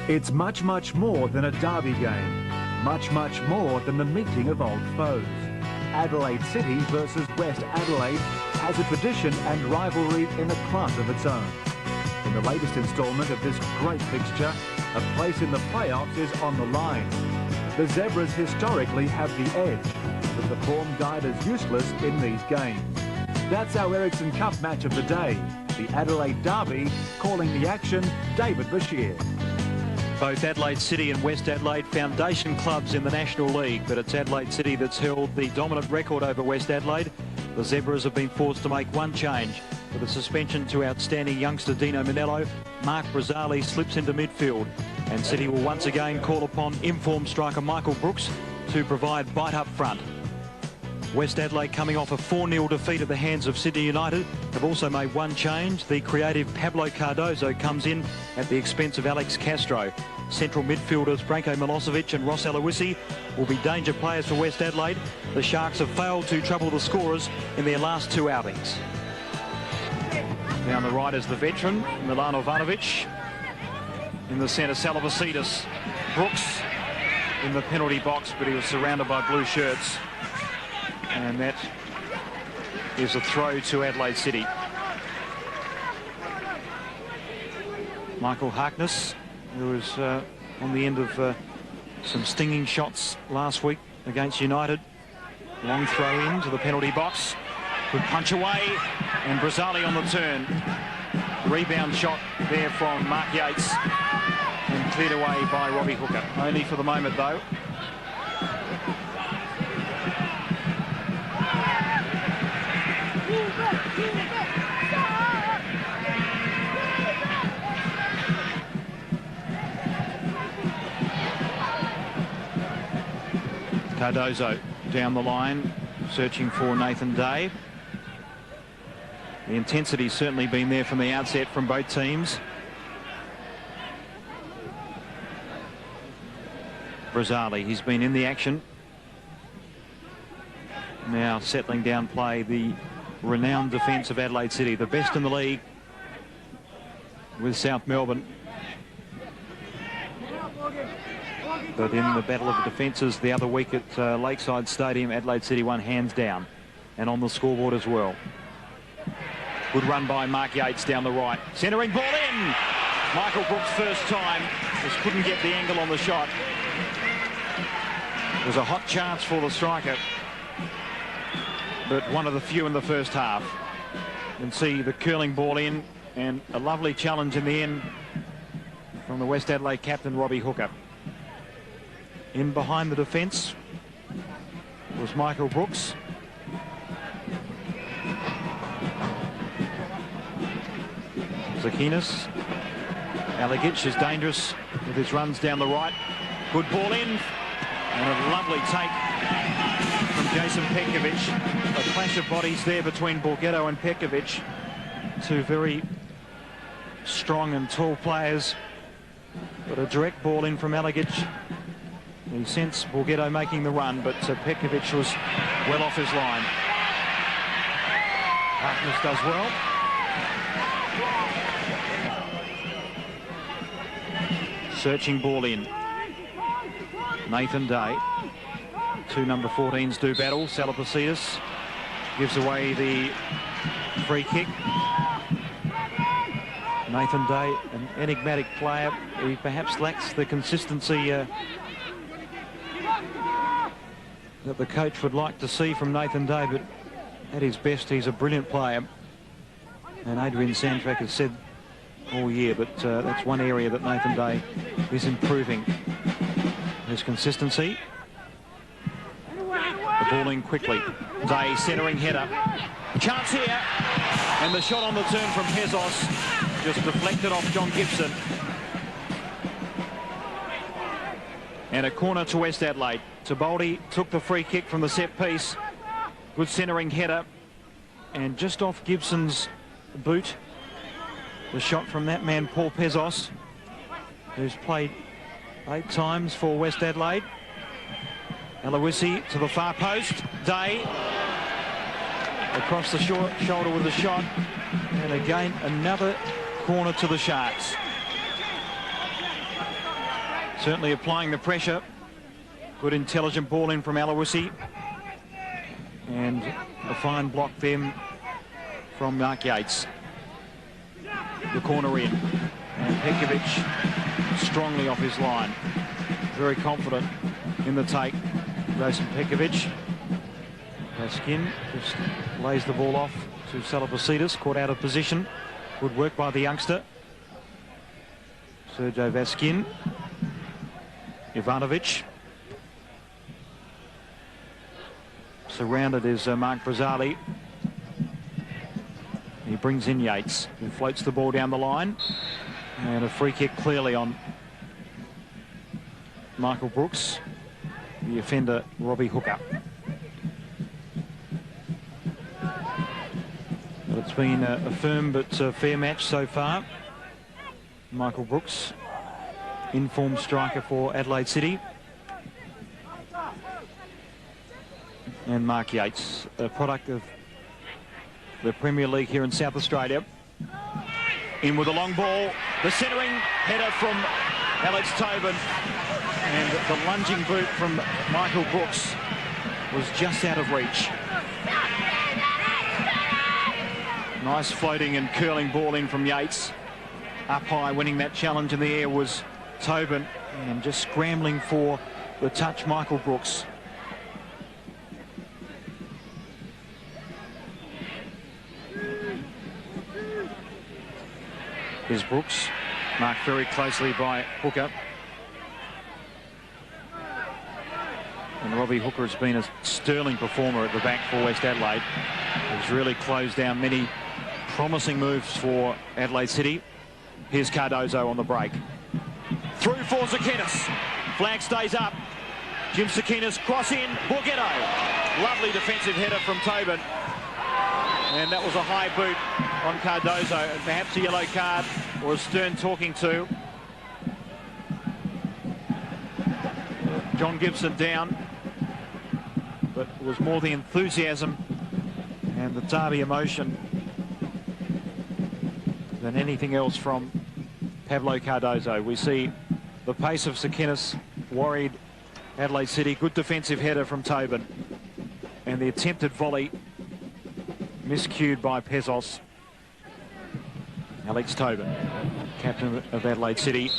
It's much, much more than a derby game. Much, much more than the meeting of old foes. Adelaide City versus West Adelaide has a tradition and rivalry in a class of its own. In the latest instalment of this great fixture, a place in the playoffs is on the line. The Zebras historically have the edge, but the form guide is useless in these games. That's our Ericsson Cup match of the day. The Adelaide Derby, calling the action, David Bashir. Both Adelaide City and West Adelaide foundation clubs in the National League, but it's Adelaide City that's held the dominant record over West Adelaide. The Zebras have been forced to make one change. With a suspension to outstanding youngster Dino Manello, Mark Brazzale slips into midfield, and City will once again call upon informed striker Michael Brooks to provide bite up front. West Adelaide, coming off a 4-0 defeat at the hands of Sydney United, have also made one change. The creative Pablo Cardozo comes in at the expense of Alex Castro. Central midfielders Branko Milosevic and Ross Aloisi will be danger players for West Adelaide. The Sharks have failed to trouble the scorers in their last two outings. Down the right is the veteran, Milan Ivanovic. In the centre, Salavasidis. Brooks in the penalty box, but he was surrounded by blue shirts. And that is a throw to Adelaide City. Michael Harkness, who was on the end of some stinging shots last week against United. Long throw in to the penalty box. Good punch away, and Brazzale on the turn. Rebound shot there from Mark Yates, and cleared away by Robbie Hooker. Only for the moment, though. Cardozo down the line, searching for Nathan Day. The intensity's certainly been there from the outset from both teams. Brazzale, he's been in the action. Now settling down play, the renowned defence of Adelaide City, the best in the league with South Melbourne. But in the battle of the defences the other week at Lakeside Stadium, Adelaide City won hands down, and on the scoreboard as well. Good run by Mark Yates down the right. Centering ball in! Michael Brooks' first time. Just couldn't get the angle on the shot. It was a hot chance for the striker, but one of the few in the first half. You can see the curling ball in, and a lovely challenge in the end from the West Adelaide captain, Robbie Hooker. In behind the defence was Michael Brooks. Zakinis. Alagic is dangerous with his runs down the right. Good ball in, and a lovely take from Jason Petkovic. A clash of bodies there between Borghetto and Petkovic. Two very strong and tall players, but a direct ball in from Alagic. You sense Borghetto making the run, but Petkovic was well off his line. Harkness does well. Searching ball in. Nathan Day. Two number 14s do battle. Salavasidis gives away the free kick. Nathan Day, an enigmatic player. He perhaps lacks the consistency that the coach would like to see from Nathan Day, but at his best he's a brilliant player, and Adrian Sandtrack has said all year that that's one area that Nathan Day is improving, his consistency. The ball in quickly. Day centering header. Chance here, and the shot on the turn from Pezos just deflected off John Gibson. And a corner to West Adelaide. Tiboldi took the free kick from the set piece. Good centering header, and just off Gibson's boot. The shot from that man, Paul Pezos, who's played 8 times for West Adelaide. Aloisi to the far post. Day across the shoulder with a shot, and again another corner to the Sharks. certainly applying the pressure. Good intelligent ball in from Aloisi. And a fine block there from Mark Yates. The corner in. And Pekovic strongly off his line. Very confident in the take. Jason Pekovic. Vaskin just lays the ball off to Salapasidis, caught out of position. Good work by the youngster. Sergio Vaskin. Ivanovic. Surrounded is Mark Brazzale. He brings in Yates, who floats the ball down the line. And a free kick clearly on Michael Brooks, the offender Robbie Hooker. But it's been a firm but fair match so far. Michael Brooks, in-form striker for Adelaide City. And Mark Yates, a product of the Premier League here in South Australia. In with a long ball, the centering header from Alex Tobin, and the lunging boot from Michael Brooks was just out of reach. Nice floating and curling ball in from Yates. Up high, winning that challenge in the air was Tobin, and just scrambling for the touch, Michael Brooks. Here's Brooks, marked very closely by Hooker. And Robbie Hooker has been a sterling performer at the back for West Adelaide. He's really closed down many promising moves for Adelaide City. Here's Cardozo on the break. Through for Zakinis. Flag stays up. Jim Zakinis cross in. Borgetto. Lovely defensive header from Tobin. And that was a high boot on Cardozo, and perhaps a yellow card or a stern talking to. John Gibson down, but it was more the enthusiasm and the derby emotion than anything else from Pablo Cardozo. We see the pace of Zakinis worried Adelaide City. Good defensive header from Tobin, and the attempted volley miscued by Pezos. Alex Tobin, captain of Adelaide City.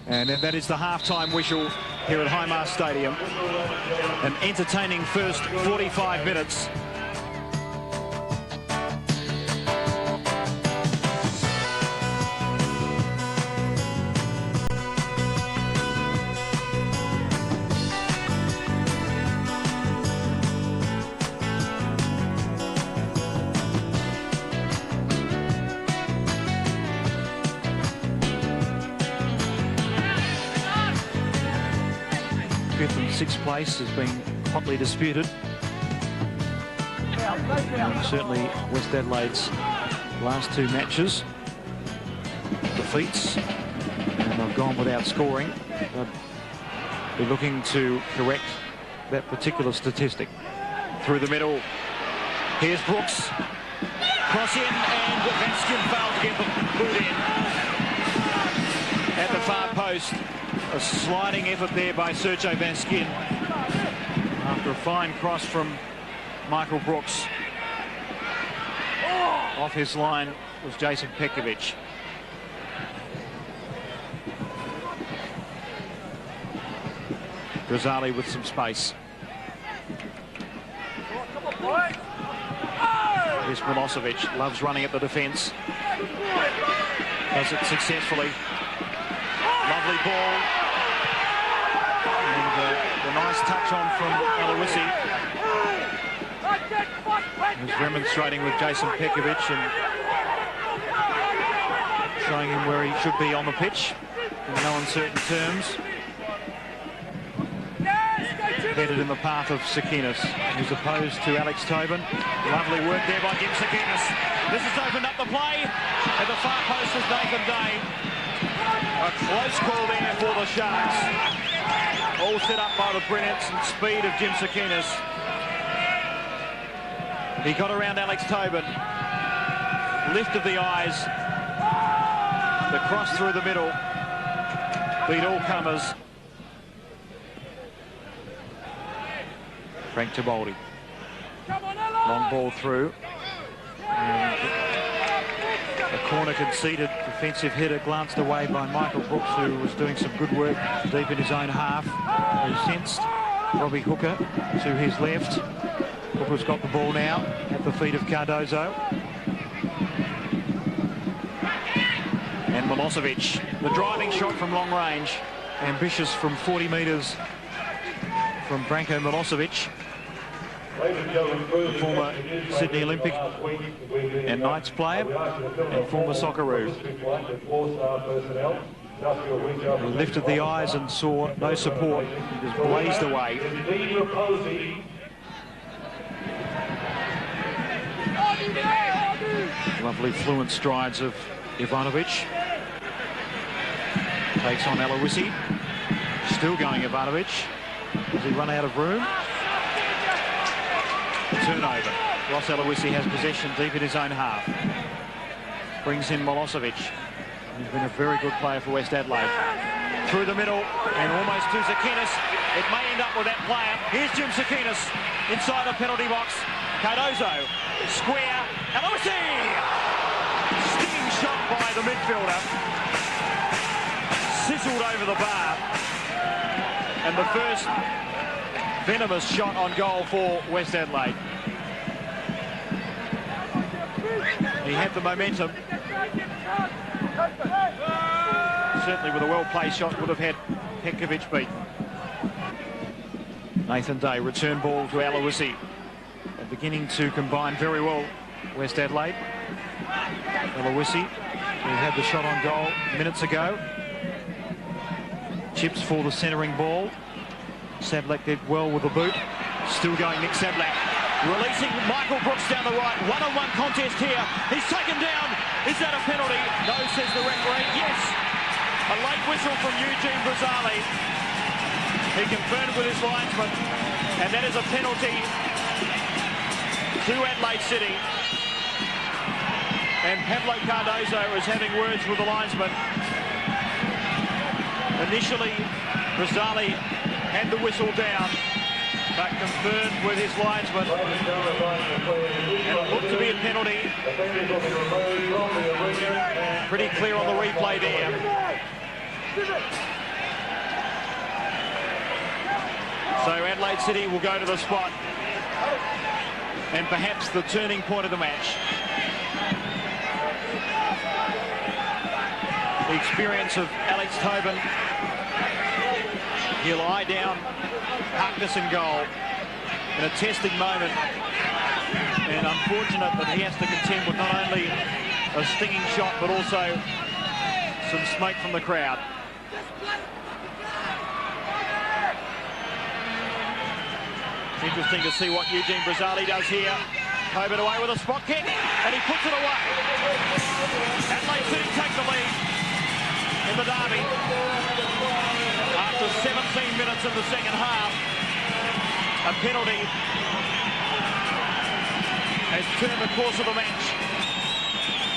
And that is the half-time whistle here at Hindmarsh Stadium. An entertaining first 45 minutes. Fifth and sixth place has been hotly disputed. And certainly West Adelaide's last two matches, defeats, and they've gone without scoring. They'll be looking to correct that particular statistic. Through the middle, here's Brooks. Cross in, and Vaskin failed to get the boot in. At the far post. A sliding effort there by Sergio Vaskin after a fine cross from Michael Brooks. Off his line was Jason Pekovic. Brazzale with some space. Here's Milosevic, loves running at the defence. Does it successfully. Lovely ball. And a nice touch on from Aloisi. He's remonstrating with Jason Pekovic and showing him where he should be on the pitch in no uncertain terms. Headed in the path of Zakinis, who's opposed to Alex Tobin. Lovely work there by Jim Zakinis. This has opened up the play. At the far post is Nathan Dane. A close call there for the Sharks. All set up by the brilliance and speed of Jim Zakinis. He got around Alex Tobin. Lift of the eyes. The cross through the middle. Beat all comers. Frank Tiboldi. Long ball through. And a corner conceded. Defensive header glanced away by Michael Brooks, who was doing some good work deep in his own half. Who sensed Robbie Hooker to his left. Hooker's got the ball now at the feet of Cardozo. And Milosevic, the driving shot from long range. Ambitious from 40 metres from Branko Milosevic. The former Sydney Olympic and Knights player and former Socceroo. He lifted the eyes and saw no support. He just blazed away. Lovely fluent strides of Ivanovic. Takes on Aloisi. Still going Ivanovic. Does he run out of room? Turnover. Ross Aloisi has possession deep in his own half. Brings in Milosevic. He's been a very good player for West Adelaide. Through the middle and almost to Zakinis. It may end up with that player. Here's Jim Zakinis inside the penalty box. Cardozo. Square. Aloisi! Stinging shot by the midfielder. Sizzled over the bar. And the first venomous shot on goal for West Adelaide. He had the momentum. Certainly with a well-placed shot would have had Petkovic beaten. Nathan Day, return ball to Aloisi. They're beginning to combine very well, West Adelaide. Aloisi, who had the shot on goal minutes ago. Chips for the centering ball. Sadlak did well with the boot. Still going Nick Sadlak. Releasing Michael Brooks down the right. One-on-one contest here. He's taken down. Is that a penalty? No, says the referee. Yes. A late whistle from Eugene Brazzale. He confirmed with his linesman. And that is a penalty to Adelaide City. And Pablo Cardozo is having words with the linesman. Initially, Brazzale had the whistle down, but confirmed with his linesman. And it looked to be a penalty. Pretty clear on the replay there. So Adelaide City will go to the spot. And perhaps the turning point of the match. The experience of Alex Tobin. He'll eye down Harkness in goal in a testing moment. And unfortunate that he has to contend with not only a stinging shot, but also some smoke from the crowd. It's interesting to see what Eugene Brazzale does here. Tobin away with a spot kick, and he puts it away. Adelaide City take the lead in the derby. After 17 minutes in the second half, a penalty has turned the course of the match.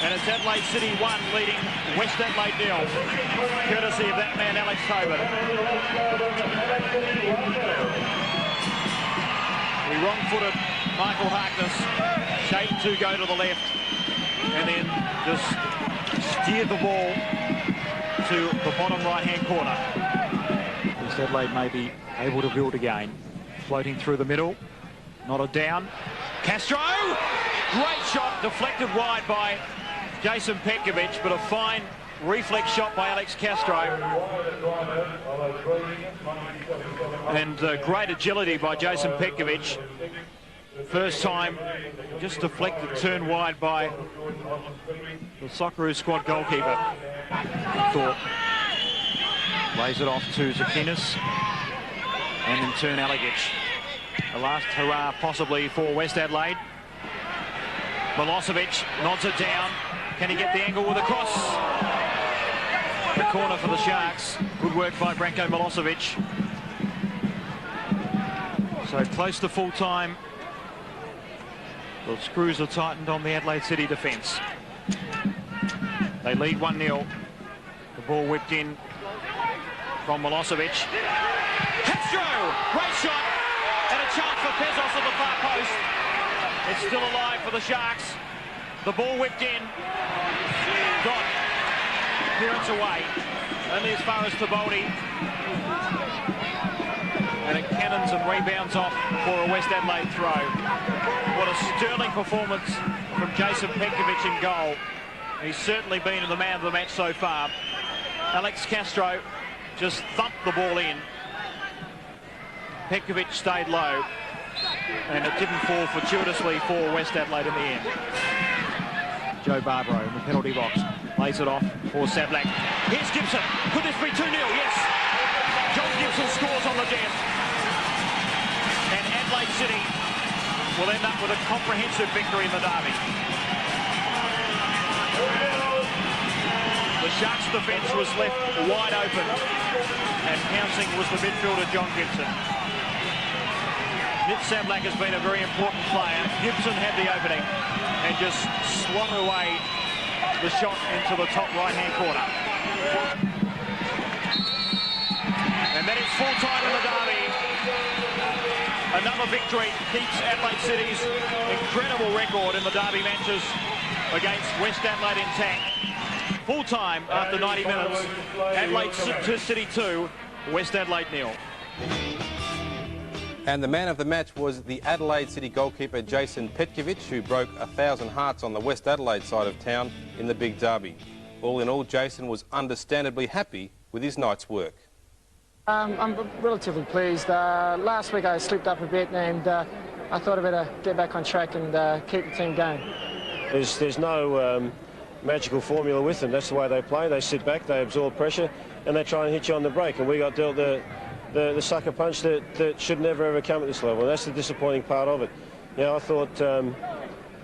And it's Adelaide City 1 leading West Adelaide 0, courtesy of that man Alex Tobin. He wrong-footed Michael Harkness, shaped to go to the left, and then just steered the ball to the bottom right-hand corner. West Adelaide may be able to build again. Floating through the middle, not a down. Castro! Great shot, deflected wide by Jason Petkovic, but a fine reflex shot by Alex Castro. And great agility by Jason Petkovic. First time, just deflected, turned wide by the Socceroo squad goalkeeper. Thought. Lays it off to Zakinis. And in turn, Alagic. The last hurrah possibly for West Adelaide. Milosevic nods it down. Can he get the angle with a cross? The corner for the Sharks. Good work by Branko Milosevic. So close to full time. The screws are tightened on the Adelaide City defence. They lead 1-0. The ball whipped in from Milosevic. Castro! Great shot! And a chance for Pezos at the far post. It's still alive for the Sharks. The ball whipped in. Got clearance away. Only as far as Taboldi. And it cannons and rebounds off for a West Adelaide throw. What a sterling performance from Jason Petkovic in goal. He's certainly been the man of the match so far. Alex Castro just thumped the ball in. Petkovic stayed low. And it didn't fall fortuitously for West Adelaide in the end. Joe Barbaro in the penalty box. Lays it off for Sablak. Here's Gibson. Could this be 2-0? Yes. John Gibson scores on the death. And Adelaide City will end up with a comprehensive victory in the derby. The Sharks' defence was left wide open, and pouncing was the midfielder John Gibson. Nick Sablak has been a very important player. Gibson had the opening and just swung away the shot into the top right-hand corner. And then it's full time in the derby. Another victory keeps Adelaide City's incredible record in the derby matches against West Adelaide intact. Full time after 90 minutes. Adelaide City 2, West Adelaide 0. And the man of the match was the Adelaide City goalkeeper Jason Petkovic, who broke 1,000 hearts on the West Adelaide side of town in the big derby. All in all, Jason was understandably happy with his night's work. I'm relatively pleased. Last week I slipped up a bit, and I thought I'd better get back on track and keep the team going. There's no magical formula with them. That's the way they play. They sit back, they absorb pressure, and they try and hit you on the break. And we got dealt the sucker punch that should never ever come at this level. And that's the disappointing part of it. You know, I thought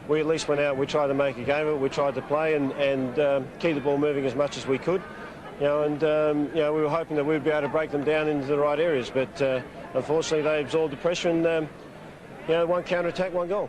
we at least went out, we tried to make a game of it, we tried to play and keep the ball moving as much as we could. You know, and you know, we were hoping that we'd be able to break them down into the right areas, but unfortunately they absorbed the pressure and you know, one counter-attack, one goal.